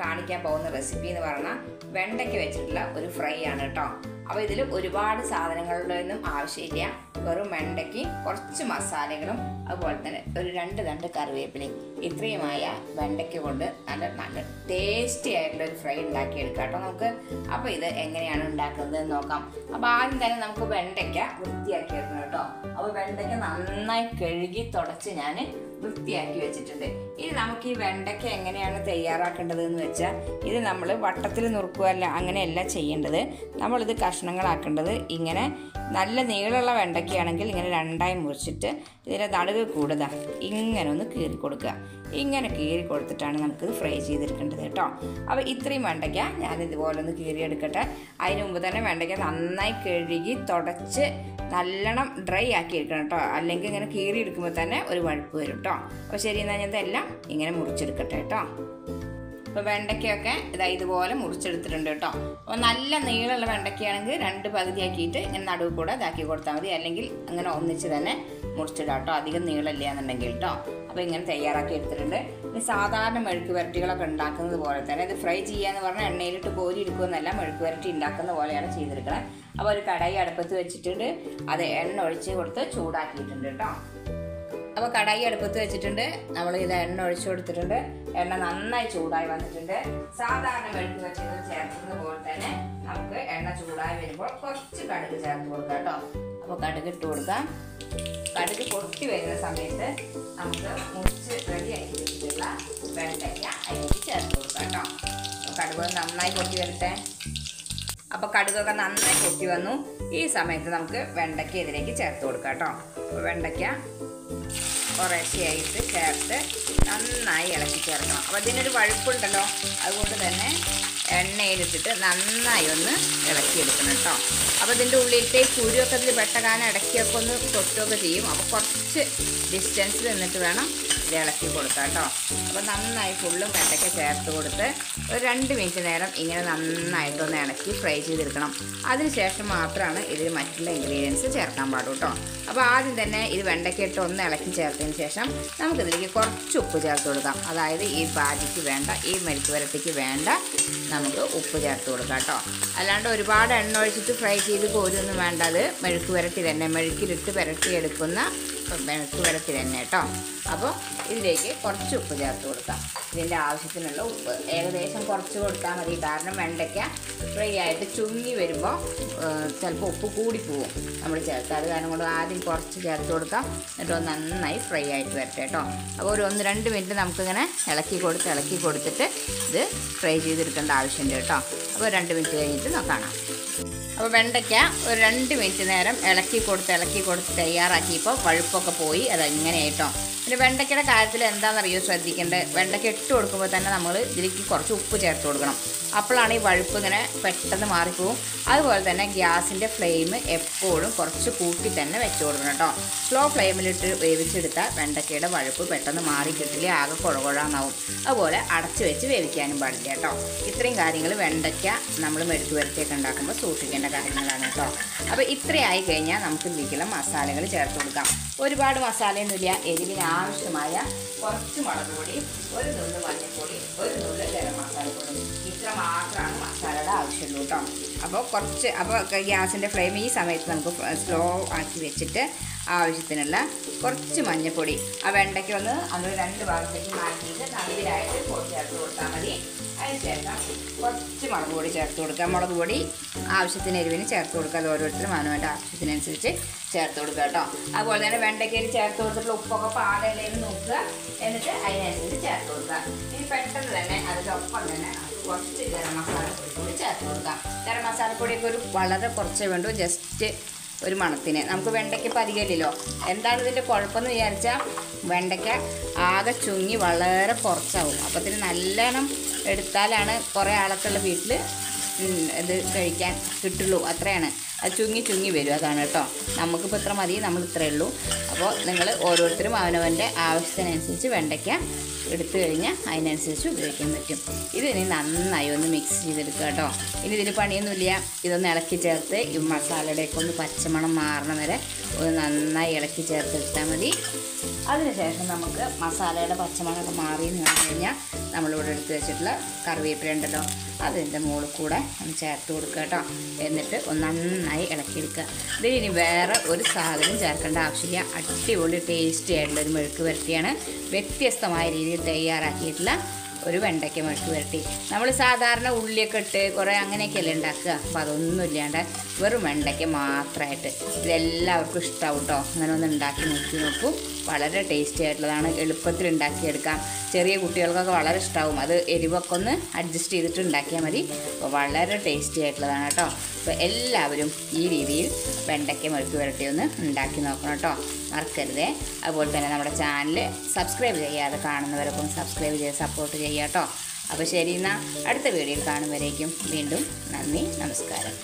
കാണിക്കാൻ പോകുന്ന റെസിപ്പി എന്ന് പറഞ്ഞാൽ വെണ്ടയ്ക്ക വെച്ചിട്ടുള്ള ഒരു ഫ്രൈ ആണ് കേട്ടോ. അപ്പോൾ ഇതിൽ ഒരുപാട് സാധനങ്ങളുടെ ഒന്നും ആവശ്യമില്ല. വെറും വെണ്ടയ്ക്കയും കുറച്ച് മസാലകളും അതുപോലെ തന്നെ ഒരു 2 തണ്ട് കറിവേപ്പിലയും ഇത്രയുമായ വെണ്ടയ്ക്ക കൊണ്ട് നല്ല ടേസ്റ്റി ആയിട്ടുള്ള ഒരു ഫ്രൈ ഉണ്ടാക്കിയെടുക്കാം കേട്ടോ നമുക്ക്. അപ്പോൾ ഇത് എങ്ങനെയാണ് ഉണ്ടാക്കുന്നത് നോക്കാം. അപ്പോൾ ആദ്യം തന്നെ നമുക്ക് വെണ്ടയ്ക്ക വൃത്തിയാക്കി എടുക്കണം കേട്ടോ. അപ്പോൾ വെണ്ടയ്ക്ക നന്നായി കഴുകി തുടച്ച് ഞാൻ വൃത്തിയാക്കി വെച്ചിട്ടുണ്ട്. ഇനി നമുക്ക് ഈ വെണ്ടയ്ക്ക എങ്ങനെയാണ് തയ്യാറാക്കേണ്ടത് എന്ന് വെച്ചാൽ, ഇത് നമ്മൾ വട്ടത്തിൽ നുറുക്കുകയല്ല, അങ്ങനെയല്ല ചെയ്യേണ്ടത്. നമ്മളിത് കഷ്ണങ്ങളാക്കേണ്ടത് ഇങ്ങനെ നല്ല നീളമുള്ള വെണ്ടയ്ക്കയാണെങ്കിൽ ഇങ്ങനെ 2ആയി മുറിച്ചിട്ട് ഇതിൻ്റെ നടുവ് കൂടുതൽ ഇങ്ങനെ ഒന്ന് കീറി കൊടുക്കുക. ഇങ്ങനെ കീറി കൊടുത്തിട്ടാണ് നമുക്കിത് ഫ്രൈ ചെയ്തെടുക്കേണ്ടത് കേട്ടോ. അപ്പോൾ ഇത്രയും വെണ്ടയ്ക്ക ഞാൻ ഇതുപോലെ ഒന്ന് കീറിയെടുക്കട്ടെ. അതിന് മുമ്പ് തന്നെ വെണ്ടയ്ക്ക നന്നായി കഴുകി തുടച്ച് നല്ലോണം ഡ്രൈ ആക്കി എടുക്കണം കേട്ടോ. അല്ലെങ്കിൽ ഇങ്ങനെ കീറി എടുക്കുമ്പോൾ തന്നെ ഒരു വഴുപ്പ് വരും കേട്ടോ. അപ്പോൾ ശരി, എന്നാൽ ഞാൻ ഇതെല്ലാം ഇങ്ങനെ മുറിച്ചെടുക്കട്ടെ കേട്ടോ. അപ്പോൾ വെണ്ടയ്ക്കയൊക്കെ ഇതുപോലെ മുറിച്ചെടുത്തിട്ടുണ്ട് കേട്ടോ. അപ്പോൾ നല്ല നീളമുള്ള വെണ്ടയ്ക്കയാണെങ്കിൽ 2 പകുതിയാക്കിയിട്ട് ഇങ്ങനെ നടുവ് കൂടെ ഇതാക്കി കൊടുത്താൽ മതി. അല്ലെങ്കിൽ അങ്ങനെ ഒന്നിച്ച് തന്നെ മുറിച്ചിടാം കേട്ടോ, അധികം നീളമില്ല എന്നുണ്ടെങ്കിൽ കേട്ടോ. അപ്പോൾ ഇങ്ങനെ തയ്യാറാക്കി എടുത്തിട്ടുണ്ട്. ഇനി സാധാരണ മെഴുക്ക് വരട്ടികളൊക്കെ ഉണ്ടാക്കുന്നത് പോലെ തന്നെ ഇത് ഫ്രൈ ചെയ്യാന്ന് പറഞ്ഞാൽ എണ്ണയിലിട്ട് കോരി എടുക്കുമെന്നല്ല, മെഴുക്ക് വരട്ടി ഉണ്ടാക്കുന്ന പോലെയാണ് ചെയ്തെടുക്കണം. അപ്പോൾ ഒരു കടായി അടുപ്പത്ത് വെച്ചിട്ടുണ്ട്, അത് എണ്ണ ഒഴിച്ച് കൊടുത്ത് ചൂടാക്കിയിട്ടുണ്ട് കേട്ടോ. അപ്പോൾ കടായി അടുപ്പത്ത് വെച്ചിട്ടുണ്ട്, നമ്മൾ ഇത് എണ്ണ ഒഴിച്ചു കൊടുത്തിട്ടുണ്ട്. എണ്ണ നന്നായി ചൂടായി വന്നിട്ടുണ്ട്. സാധാരണ മെഴുക്ക് വരട്ടികൾ ചേർക്കുന്നത് പോലെ തന്നെ നമുക്ക് എണ്ണ ചൂടായി വരുമ്പോൾ കുറച്ച് കടുക് ചേർത്ത് കൊടുക്കാം കേട്ടോ. അപ്പോൾ കടുക് ഇട്ട് കൊടുക്കാം. കടുക് പൊട്ടി വരുന്ന സമയത്ത് നമുക്ക് മുറിച്ച് റെഡിയാക്കി വെച്ചിട്ടുള്ള വെണ്ടയ്ക്ക അതിലേക്ക് ചേർത്ത് കൊടുക്കാം കേട്ടോ. കടുക് നന്നായി പൊട്ടി വരട്ടെ. അപ്പോൾ കടുകൊക്കെ നന്നായി പൊട്ടി വന്നു. ഈ സമയത്ത് നമുക്ക് വെണ്ടയ്ക്ക ഇതിലേക്ക് ചേർത്ത് കൊടുക്കാം കേട്ടോ. അപ്പോൾ വെണ്ടയ്ക്ക കുറേശ്ശെയായിട്ട് ചേർത്ത് നന്നായി ഇളക്കി ചേർക്കണം. അപ്പോൾ ഇതിനൊരു വഴുപ്പുണ്ടല്ലോ, അതുകൊണ്ട് തന്നെ എണ്ണയിലിട്ടിട്ട് നന്നായി ഒന്ന് ഇളക്കിയെടുക്കണം കേട്ടോ. അപ്പോൾ ഇതിൻ്റെ ഉള്ളിലത്തെ കുരുവൊക്കെ ഇതിൽ പെട്ടകാലം ഇടയ്ക്കൊക്കെ ഒന്ന് പൊട്ടുകയൊക്കെ ചെയ്യും. അപ്പോൾ കുറച്ച് ഡിസ്റ്റൻസിൽ നിന്നിട്ട് വേണം ഇത് ഇളക്കി കൊടുക്കാം കേട്ടോ. അപ്പോൾ നന്നായി ഫുള്ളും വെണ്ടയ്ക്ക ചേർത്ത് കൊടുത്ത് ഒരു 2 മിനിറ്റ് നേരം ഇങ്ങനെ നന്നായിട്ടൊന്ന് ഇളക്കി ഫ്രൈ ചെയ്തെടുക്കണം. അതിനുശേഷം മാത്രമാണ് ഇതിൽ മറ്റുള്ള ഇൻഗ്രീഡിയൻസ് ചേർക്കാൻ പാടുള്ളൂ കേട്ടോ. അപ്പോൾ ആദ്യം തന്നെ ഇത് വെണ്ടയ്ക്ക ഇട്ട് ഒന്ന് ഇളക്കി ചേർത്തതിന് ശേഷം നമുക്കിതിലേക്ക് കുറച്ച് ഉപ്പ് ചേർത്ത് കൊടുക്കാം. അതായത് ഈ ഭാജിക്ക് വേണ്ട, ഈ മെഴുക്ക് വരട്ടിക്ക് വേണ്ട നമുക്ക് ഉപ്പ് ചേർത്ത് കൊടുക്കാം കേട്ടോ. അല്ലാണ്ട് ഒരുപാട് എണ്ണ ഒഴിച്ചിട്ട് ഫ്രൈ ചെയ്ത് കോരിയൊന്നും വേണ്ട. അത് മെഴുക്ക് വരട്ടി തന്നെ, മെഴുക്കിലിട്ട് പുരട്ടിയെടുക്കുന്ന മെഴുക്ക് വരട്ടി തന്നെ കേട്ടോ. അപ്പോൾ ഇതിലേക്ക് കുറച്ച് ഉപ്പ് ചേർത്ത് കൊടുക്കാം. ഇതിൻ്റെ ആവശ്യത്തിനുള്ള ഉപ്പ് ഏകദേശം കുറച്ച് കൊടുത്താൽ മതി. കാരണം വെണ്ടയ്ക്ക ഫ്രൈ ആയിട്ട് ചുങ്ങി വരുമ്പോൾ ചിലപ്പോൾ ഉപ്പ് കൂടിപ്പോവും നമ്മൾ ചേർത്ത്. അത് കാരണം കൊണ്ട് ആദ്യം കുറച്ച് ചേർത്ത് കൊടുക്കാം. എന്നിട്ട് നന്നായി ഫ്രൈ ആയിട്ട് വരട്ടെ കേട്ടോ. അപ്പോൾ ഒരു 1-2 മിനിറ്റ് നമുക്കിങ്ങനെ ഇളക്കി കൊടുത്തിട്ട് ഇത് ഫ്രൈ ചെയ്തെടുക്കേണ്ട ആവശ്യമുണ്ട് കേട്ടോ. അപ്പോൾ 2 മിനിറ്റ് കഴിഞ്ഞിട്ട് കാണാം. അപ്പോൾ വെണ്ടയ്ക്ക ഒരു 2 മിനിറ്റ് നേരം ഇളക്കി കൊടുത്ത് തയ്യാറാക്കിയപ്പോൾ വഴുപ്പൊക്കെ പോയി. അതങ്ങനെ കേട്ടോ. പിന്നെ വെണ്ടയ്ക്കയുടെ കാര്യത്തിൽ എന്താണെന്നറിയോ ശ്രദ്ധിക്കേണ്ടത്, വെണ്ടയ്ക്ക ഇട്ട് കൊടുക്കുമ്പോൾ തന്നെ നമ്മൾ ഇതിലേക്ക് കുറച്ച് ഉപ്പ് ചേർത്ത് കൊടുക്കണം. അപ്പോഴാണ് ഈ വഴുപ്പ് ഇങ്ങനെ പെട്ടെന്ന് മാറിപ്പോവും. അതുപോലെ തന്നെ ഗ്യാസിൻ്റെ ഫ്ലെയിം എപ്പോഴും കുറച്ച് കൂട്ടി തന്നെ വെച്ച് കൊടുക്കണം കേട്ടോ. സ്ലോ ഫ്ലെയിമിലിട്ട് വേവിച്ചെടുത്താൽ വെണ്ടയ്ക്കയുടെ വഴുപ്പ് പെട്ടെന്ന് മാറി കിട്ടില്ല, ആകെ കുഴകുഴാന്നാവും. അതുപോലെ അടച്ച് വെച്ച് വേവിക്കാനും പാടില്ല കേട്ടോ. ഇത്രയും കാര്യങ്ങൾ വെണ്ടയ്ക്ക നമ്മൾ മെഴുക്ക് വരട്ടിയൊക്കെ ഉണ്ടാക്കുമ്പോൾ സൂക്ഷിക്കേണ്ട കാര്യങ്ങളാണ് കേട്ടോ. അപ്പോൾ ഇത്രയായി കഴിഞ്ഞാൽ നമുക്ക് ഇതിലേക്കുള്ള മസാലകൾ ചേർത്ത് കൊടുക്കാം. ഒരുപാട് മസാലയൊന്നുമില്ല. എരിവിന് ആവശ്യമായ കുറച്ച് മുളക് പൊടി, ഒരു നുള്ള് മഞ്ഞൾപ്പൊടി, ഒരു നുള്ള് ഗരം മസാലപ്പൊടി, ഇത്ര മാത്രമാണ് മസാലയുടെ ആവശ്യമുള്ളൂ കേട്ടോ. അപ്പോൾ ഗ്യാസിൻ്റെ ഫ്ലെയിം ഈ സമയത്ത് നമുക്ക് സ്ലോ ആക്കി വെച്ചിട്ട് ആവശ്യത്തിനുള്ള കുറച്ച് മഞ്ഞൾപ്പൊടി, ആ വെണ്ടയ്ക്ക് ഒന്ന് അത് 2 ഭാഗത്തേക്ക് മാറ്റിയിട്ട് നടുവിലായിട്ട് ചേർത്ത് കൊടുത്താൽ മതി. അതിനുശേഷം കുറച്ച് മുളക് പൊടി ചേർത്ത് കൊടുക്കുക. മുളക് പൊടി ആവശ്യത്തിന് എരിവിന് ചേർത്ത് കൊടുക്കുക. അത് ഓരോരുത്തരും അവനവൻ്റെ ആവശ്യത്തിനനുസരിച്ച് ചേർത്ത് കൊടുക്കുക കേട്ടോ. അതുപോലെ തന്നെ വെണ്ടയ്ക്കയിൽ ചേർത്ത് കൊടുത്തിട്ടുള്ള ഉപ്പൊക്കെ പാടയിലേക്ക് നോക്കുക. എന്നിട്ട് അതിനനുസരിച്ച് ചേർത്ത് കൊടുക്കുക. ഇനി പെട്ടെന്ന് തന്നെ അതിനൊപ്പം തന്നെ കുറച്ച് ഗരം മസാലപ്പൊടി കൂടി ചേർത്ത് കൊടുക്കാം. ഗരം മസാലപ്പൊടിയൊക്കെ വളരെ കുറച്ചേ വേണ്ടൂ, ജസ്റ്റ് ഒരു മണത്തിന്. നമുക്ക് വെണ്ടയ്ക്ക അധികമില്ലല്ലോ. എന്താണ് ഇതിൻ്റെ കുഴപ്പമെന്ന് വിചാരിച്ചാൽ വെണ്ടയ്ക്ക ആകെ ചുങ്ങി വളരെ കുറച്ചാവും. അപ്പോൾ ഇതിന് നല്ലോണം എടുത്താലാണ് കുറേ ആളൊക്കെയുള്ള വീട്ടിൽ ഇത് കഴിക്കാൻ കിട്ടുള്ളൂ, അത്രയാണ്. അത് ചുങ്ങി വരും. അതാണ് കേട്ടോ. നമുക്കിപ്പോൾ ഇത്ര മതി, നമ്മൾ ഇത്രയേ ഉള്ളൂ. അപ്പോൾ നിങ്ങൾ ഓരോരുത്തരും അവനവൻ്റെ ആവശ്യത്തിനനുസരിച്ച് വെണ്ടയ്ക്ക എടുത്തു കഴിഞ്ഞാൽ അതിനനുസരിച്ച് ഉപയോഗിക്കാൻ പറ്റും. ഇതിനി നന്നായി ഒന്ന് മിക്സ് ചെയ്തെടുക്കുക കേട്ടോ. ഇനി ഇതിന് പണിയൊന്നുമില്ല. ഇതൊന്ന് ഇളക്കി ചേർത്ത് ഈ മസാലയുടെയൊക്കെ ഒന്ന് പച്ചമണം മാറണ വരെ ഒന്ന് നന്നായി ഇളക്കി ചേർത്തെടുത്താൽ മതി. അതിനുശേഷം നമുക്ക് മസാലയുടെ പച്ചമണമൊക്കെ മാറി എന്ന് പറഞ്ഞു കഴിഞ്ഞാൽ നമ്മളിവിടെ എടുത്ത് വെച്ചിട്ടുള്ള കറിവേപ്പില ഉണ്ടല്ലോ, അതിൻ്റെ മുകളിൽ കൂടെ ഒന്ന് ചേർത്ത് കൊടുക്കുക കേട്ടോ. എന്നിട്ട് ഒന്ന് നന്നായി ഇളക്കിയെടുക്കുക. ഇതിന് വേറെ ഒരു സാധനം ചേർക്കേണ്ട ആവശ്യമില്ല. അടിപൊളി ടേസ്റ്റി ആയിട്ടുള്ളൊരു മെഴുക്ക് പുരട്ടിയാണ്. വ്യത്യസ്തമായ രീതിയിൽ തയ്യാറാക്കിയിട്ടുള്ള ഒരു വെണ്ടയ്ക്ക മെഴുക്ക് പുരട്ടി. നമ്മൾ സാധാരണ ഉള്ളിയൊക്കെ ഇട്ട് കുറേ അങ്ങനെയൊക്കെയല്ലേ ഉണ്ടാക്കുക. അപ്പോൾ അതൊന്നും ഇല്ലാണ്ട് വെറും വെണ്ടയ്ക്ക മാത്രമായിട്ട് ഇതെല്ലാവർക്കും ഇഷ്ടമാവും കേട്ടോ. അങ്ങനെ ഒന്ന് ഉണ്ടാക്കി നോക്കൂ. വളരെ ടേസ്റ്റി ആയിട്ടുള്ളതാണ്. എളുപ്പത്തിൽ ഉണ്ടാക്കിയെടുക്കാം. ചെറിയ കുട്ടികൾക്കൊക്കെ വളരെ ഇഷ്ടമാവും. അത് എരിവൊക്കെ ഒന്ന് അഡ്ജസ്റ്റ് ചെയ്തിട്ട് ഉണ്ടാക്കിയാൽ മതി. അപ്പോൾ വളരെ ടേസ്റ്റി ആയിട്ടുള്ളതാണ് കേട്ടോ. അപ്പോൾ എല്ലാവരും ഈ രീതിയിൽ വെണ്ടയ്ക്ക മെഴുക്ക് പുരട്ടി ഒന്ന് ഉണ്ടാക്കി നോക്കണം കേട്ടോ. മറക്കരുതേ. അതുപോലെ തന്നെ നമ്മുടെ ചാനൽ സബ്സ്ക്രൈബ് ചെയ്യാതെ കാണുന്നവരൊക്കെ ഒന്ന് സബ്സ്ക്രൈബ് ചെയ്ത് സപ്പോർട്ട് ചെയ്യുക കേട്ടോ. അപ്പോൾ ശരി, എന്നാൽ അടുത്ത വീഡിയോയിൽ കാണുമ്പോഴേക്കും വീണ്ടും നന്ദി, നമസ്കാരം.